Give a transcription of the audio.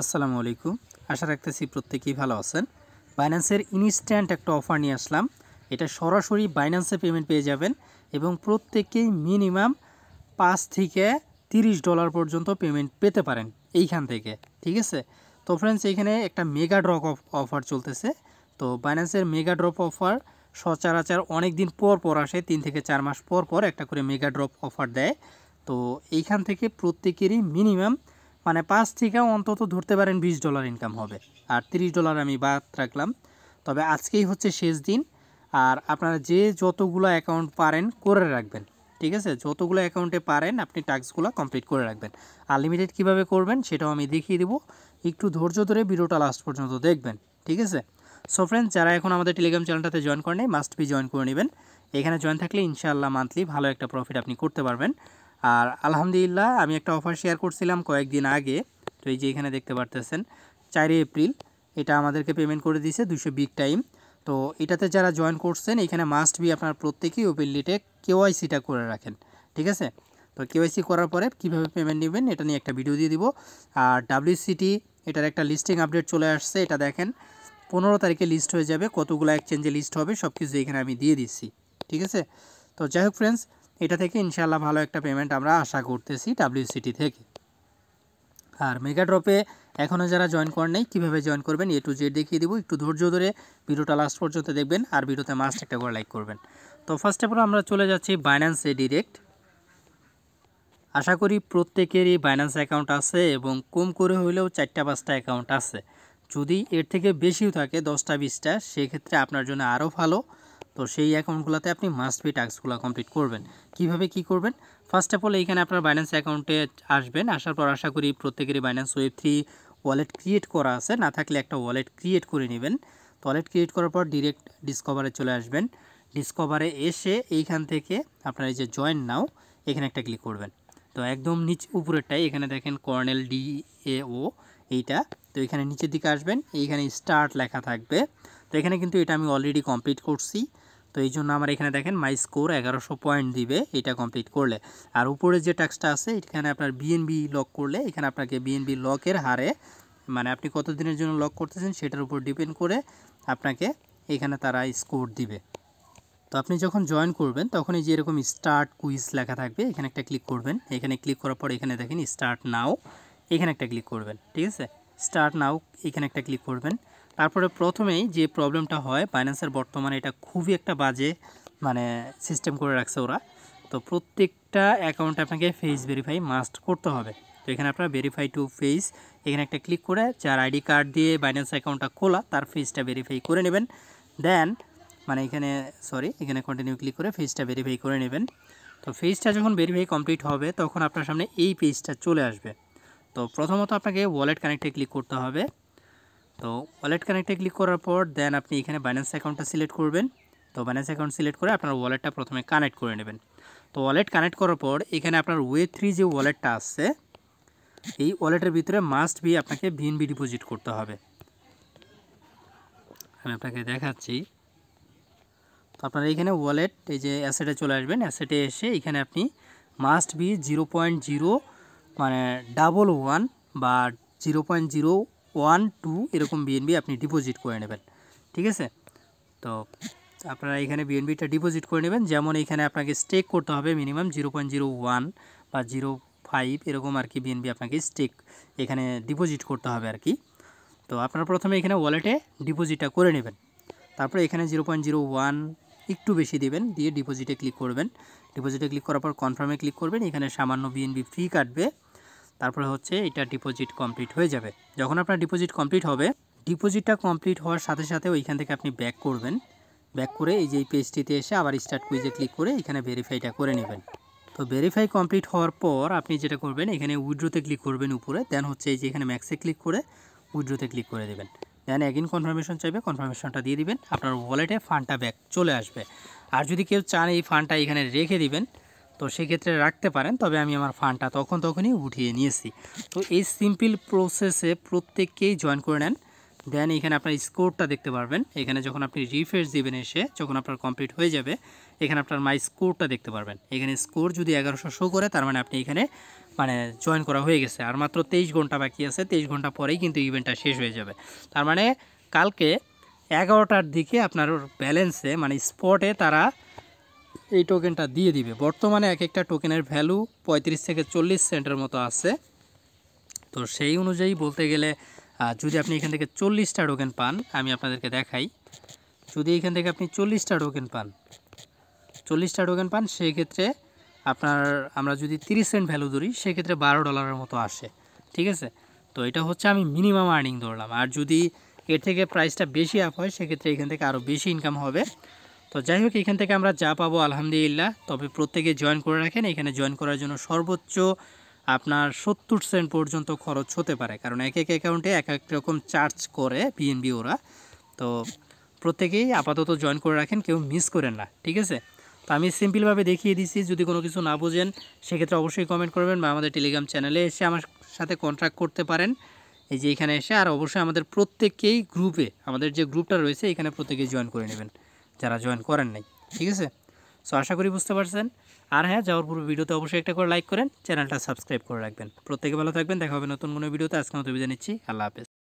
আসসালামু আলাইকুম। আশা রাখতেছি প্রত্যেকেই ভালো আছেন। বাইন্যান্সের ইনস্ট্যান্ট একটা অফার নিয়ে আসলাম। এটা সরাসরি বাইন্যান্সে পেমেন্ট পেয়ে যাবেন এবং প্রত্যেকেই মিনিমাম 5 থেকে $30 পর্যন্ত পেমেন্ট পেতে পারেন এইখান থেকে। ঠিক আছে? তো ফ্রেন্ডস, এখানে একটা মেগা ড্রপ অফার চলতেছে। তো বাইন্যান্সের মেগা ড্রপ অফার সচরাচর অনেক দিন পর পর আসে, 3 থেকে 4 মাস পর পর একটা করে মেগা ড্রপ অফার দেয়। তো এইখান থেকে প্রত্যেকেরই মিনিমাম 5 থেকে অন্তত ধরতে পারেন $20 ইনকাম হবে, আর $30 আমি বাদ রাখলাম। তবে আজকেই হচ্ছে শেষ দিন, আর আপনারা যে যতগুলো অ্যাকাউন্ট পারেন করে রাখবেন। ঠিক আছে? যতগুলো অ্যাকাউন্টে পারেন আপনি টাস্কগুলো কমপ্লিট করে রাখবেন। আনলিমিটেড কীভাবে করবেন সেটাও আমি দেখিয়ে দেবো। একটু ধৈর্য ধরে ভিডিওটা লাস্ট পর্যন্ত দেখবেন। ঠিক আছে? সো ফ্রেন্ডস, যারা এখন আমাদের টেলিগ্রাম চ্যানেলটাতে জয়েন করেন মাস্ট বি জয়েন করে নেবেন। এখানে জয়েন থাকলে ইনশাআল্লাহ মান্থলি ভালো একটা প্রফিট আপনি করতে পারবেন। আর আলহামদুলিল্লাহ, আমি একটা অফার শেয়ার করছিলাম কয়েকদিন আগে। তো এই যে এখানে দেখতে পারতেছেন 4 এপ্রিল এটা আমাদেরকে পেমেন্ট করে দিয়েছে 200 বিগ টাইম। তো এটাতে যারা জয়েন করছেন এখানে মাস্ট বি আপনার প্রত্যেকেই ওপেনলিটে কেওয়াইসিটা করে রাখেন। ঠিক আছে? তো কেওয়াইসি করার পরে কীভাবে পেমেন্ট নেবেন এটা নিয়ে একটা ভিডিও দিয়ে দিব। আর WCT এটার একটা লিস্টিং আপডেট চলে আসছে, এটা দেখেন 15 তারিখে লিস্ট হয়ে যাবে, কতগুলো এক্সচেঞ্জে লিস্ট হবে সব কিছু এখানে আমি দিয়ে দিচ্ছি। ঠিক আছে? তো যাই হোক ফ্রেন্ডস, এটা থেকে ইনশাআল্লাহ ভালো একটা পেমেন্ট আমরা আশা করতেছি WCT থেকে। আর মেগা ড্রপে এখনও যারা জয়েন করেন নাই কীভাবে জয়েন করবেন A to Z দেখিয়ে দেবো। একটু ধৈর্য ধরে ভিডিওটা লাস্ট পর্যন্ত দেখবেন, আর ভিডিওতে মাস্ট একটা করে লাইক করবেন। তো ফার্স্ট অফ অল আমরা চলে যাচ্ছি বাইন্যান্সে ডিরেক্ট। আশা করি প্রত্যেকেরই বাইন্যান্স অ্যাকাউন্ট আছে এবং কম করে হলেও 4টা-5টা অ্যাকাউন্ট আছে। যদি এর থেকে বেশিও থাকে 10টা-20টা, সেক্ষেত্রে আপনার জন্য আরও ভালো। তো সেই অ্যাকাউন্টগুলোতে আপনি মাস্ট বি টাস্কগুলো কমপ্লিট করবেন। কিভাবে কি করবেন? ফার্স্ট অফ অল এইখানে আপনার বাইন্যান্স অ্যাকাউন্টে আসবেন। আসার পর আশা করি প্রত্যেকেরই বাইন্যান্স Web3 ওয়ালেট ক্রিয়েট করা আছে, না থাকলে একটা ওয়ালেট ক্রিয়েট করে নেবেন। তো ওয়ালেট ক্রিয়েট করার পর ডিরেক্ট ডিসকভারে চলে আসবেন। ডিসকভারে এসে এইখান থেকে আপনার এই যে জয়েন নাও এখানে একটা ক্লিক করবেন। তো একদম নিচ উপরেরটাই এখানে দেখেন কর্নেল DAO এইটা। তো এখানে নিচের দিকে আসবেন, এইখানে স্টার্ট লেখা থাকবে। তো এখানে কিন্তু এটা আমি অলরেডি কমপ্লিট করছি। তো এই জন্য আমার এখানে দেখেন মাই স্কোর 1100 পয়েন্ট দিবে এটা কমপ্লিট করলে। আর উপরে যে টাস্কটা আছে এখানে আপনার BNB লক করলে এখানে আপনাকে BNB লকের হারে, আপনি কত দিনের জন্য লক করতেছেন সেটার উপর ডিপেন্ড করে আপনাকে এখানে তারা স্কোর দিবে। তো আপনি যখন জয়েন করবেন তখন এই যে এরকম স্টার্ট কুইজ লেখা থাকবে, এখানে একটা ক্লিক করবেন। এখানে ক্লিক করার পর এখানে দেখেন স্টার্ট নাও, এখানে একটা ক্লিক করবেন। ঠিক আছে? স্টার্ট নাও এখানে একটা ক্লিক করবেন। তারপরে প্রথমেই যে প্রবলেমটা হয়, বাইন্যান্সের বর্তমানে এটা খুবই একটা বাজে সিস্টেম করে রাখছে ওরা। তো প্রত্যেকটা অ্যাকাউন্টে আপনাকে ফেস ভেরিফাই মাস্ট করতে হবে। তো এখানে আপনারা ভেরিফাই টু ফেস এখানে একটা ক্লিক করে যার আইডি কার্ড দিয়ে বাইন্যান্স অ্যাকাউন্টটা খোলা তার ফেসটা ভেরিফাই করে নেবেন। দেন এখানে কন্টিনিউ ক্লিক করে ফেসটা ভেরিফাই করে নেবেন। তো ফেসটা যখন ভেরিফাই কমপ্লিট হবে তখন আপনার সামনে এই পেজটা চলে আসবে। তো প্রথমত আপনাকে ওয়ালেট কানেক্টে ক্লিক করতে হবে। তো ওয়ালেট কানেক্টে ক্লিক করার পর দেন আপনি এখানে বাইন্যান্স অ্যাকাউন্টটা সিলেক্ট করবেন। তো বাইন্যান্স অ্যাকাউন্ট সিলেক্ট করে আপনার ওয়ালেটটা প্রথমে কানেক্ট করে নেবেন। তো ওয়ালেট কানেক্ট করার পর এখানে আপনার Web3 যে ওয়ালেটটা আছে এই ওয়ালেটের ভিতরে মাস্ট বি আপনাকে BNB ডিপোজিট করতে হবে। আমি আপনাকে দেখাচ্ছি। তো আপনারা এখানে ওয়ালেট এই যে অ্যাসেটে চলে আসবেন। অ্যাসেটে এসে এখানে আপনি মাস্ট বি 0.011 বা 0.012 এরকম BNB আপনি ডিপোজিট করে নেবেন। ঠিক আছে? তো আপনারা এখানে BNBটা ডিপোজিট করে নেবেন। যেমন এখানে আপনাকে স্টেক করতে হবে মিনিমাম 0.01 বা 0.5 এরকম আর কি BNB আপনাকে স্টেক এখানে ডিপোজিট করতে হবে আর কি। তো আপনারা প্রথমে এখানে ওয়ালেটে ডিপোজিটটা করে নেবেন। তারপরে এখানে 0.01 একটু বেশি দিবেন, দিয়ে ডিপোজিটে ক্লিক করবেন। ডিপোজিটে ক্লিক করার পর কনফার্মে ক্লিক করবেন। এখানে সামান্য BNB ফি কাটবে। তারপরে হচ্ছে এটা ডিপোজিট কমপ্লিট হয়ে যাবে। যখন আপনার ডিপোজিট কমপ্লিট হবে, ডিপোজিটটা কমপ্লিট হওয়ার সাথে সাথে ওইখান থেকে আপনি ব্যাক করবেন। ব্যাক করে এই যে এই পেজটিতে এসে আবার স্টার্ট কুইজে ক্লিক করে এখানে ভেরিফাইটা করে নেবেন। তো ভেরিফাই কমপ্লিট হওয়ার পর আপনি যেটা করবেন এখানে উইথড্রোতে ক্লিক করবেন উপরে। দেন হচ্ছে এই যে এখানে ম্যাক্সে ক্লিক করে উইথড্রোতে ক্লিক করে দেবেন। দেন এগেইন কনফার্মেশন চাইবে, কনফার্মেশনটা দিয়ে দিবেন। আপনার ওয়ালেটে ফান্ডটা ব্যাক চলে আসবে। আর যদি কেউ চান এই ফান্ডটা এখানে রেখে দিবেন তো সেক্ষেত্রে রাখতে পারেন, তবে আমি আমার ফান্ডটা তখনই উঠিয়ে নিয়েছি। তো এই সিম্পল প্রসেসে প্রত্যেককেই জয়েন করে নেন। দেন এখানে আপনার স্কোরটা দেখতে পারবেন। এখানে যখন আপনি রিফ্রেশ দিবেন এসে যখন আপনার কমপ্লিট হয়ে যাবে এখানে আপনার মাই স্কোরটা দেখতে পারবেন। এখানে স্কোর যদি 1100 শো করে তার মানে আপনি এখানে মানে জয়েন করা হয়ে গেছে, আর মাত্র 23 ঘন্টা বাকি আছে। 23 ঘন্টা পরেই কিন্তু ইভেন্টটা শেষ হয়ে যাবে। তার মানে কালকে 11টার দিকে আপনার ব্যালেন্সে মানে স্পটে তারা এই টোকেনটা দিয়ে দিবে। বর্তমানে এক একটা টোকেনের ভ্যালু 35 থেকে 40 সেন্টের মতো আছে। তো সেই অনুযায়ী বলতে গেলে যদি আপনি এখান থেকে 40টা টোকেন পান, আমি আপনাদেরকে দেখাই, যদি এখান থেকে আপনি 40টা টোকেন পান সেই ক্ষেত্রে আপনার আমরা যদি 30 সেন্ট ভ্যালু ধরি সেক্ষেত্রে $12 মতো আসে, ঠিক আছে। তো এটা হচ্ছে আমি মিনিমাম আর্নিং ধরলাম, আর যদি এর থেকে প্রাইসটা বেশি আপ হয় সেক্ষেত্রে এখান থেকে আরও বেশি ইনকাম হবে। তো যাই হোক, এখান থেকে আমরা যা পাবো আলহামদুলিল্লাহ। তবে প্রত্যেকে জয়েন করে রাখেন, এখানে জয়েন করার জন্য সর্বোচ্চ আপনার 70 সেন্ট পর্যন্ত খরচ হতে পারে, কারণ এক এক অ্যাকাউন্টে এক এক রকম চার্জ করে বিএনবি ওরা। তো প্রত্যেকেই আপাতত জয়েন করে রাখেন, কেউ মিস করেন না, ঠিক আছে। তো আমি সিম্পলভাবে দেখিয়ে দিচ্ছি, যদি কোনো কিছু না বোঝেন সেক্ষেত্রে অবশ্যই কমেন্ট করবেন বা আমাদের টেলিগ্রাম চ্যানেলে এসে আমার সাথে কন্ট্যাক্ট করতে পারেন, এই যে এখানে এসে। আর অবশ্যই আমাদের প্রত্যেককেই গ্রুপে, আমাদের যে গ্রুপটা রয়েছে এখানে প্রত্যেকেই জয়েন করে নেবেন যারা জয়েন করেন নাই, ঠিক আছে। সো আশা করি বুঝতে পারছেন। আর হ্যাঁ, যাওয়ার পূর্বে ভিডিওতে অবশ্যই একটা করে লাইক করেন, চ্যানেলটা সাবস্ক্রাইব করে রাখবেন। প্রত্যেকে ভালো থাকবেন, দেখা হবে নতুন কোনো ভিডিওতে। আজকের মতো বিদায় নিচ্ছি, আল্লাহ হাফেজ।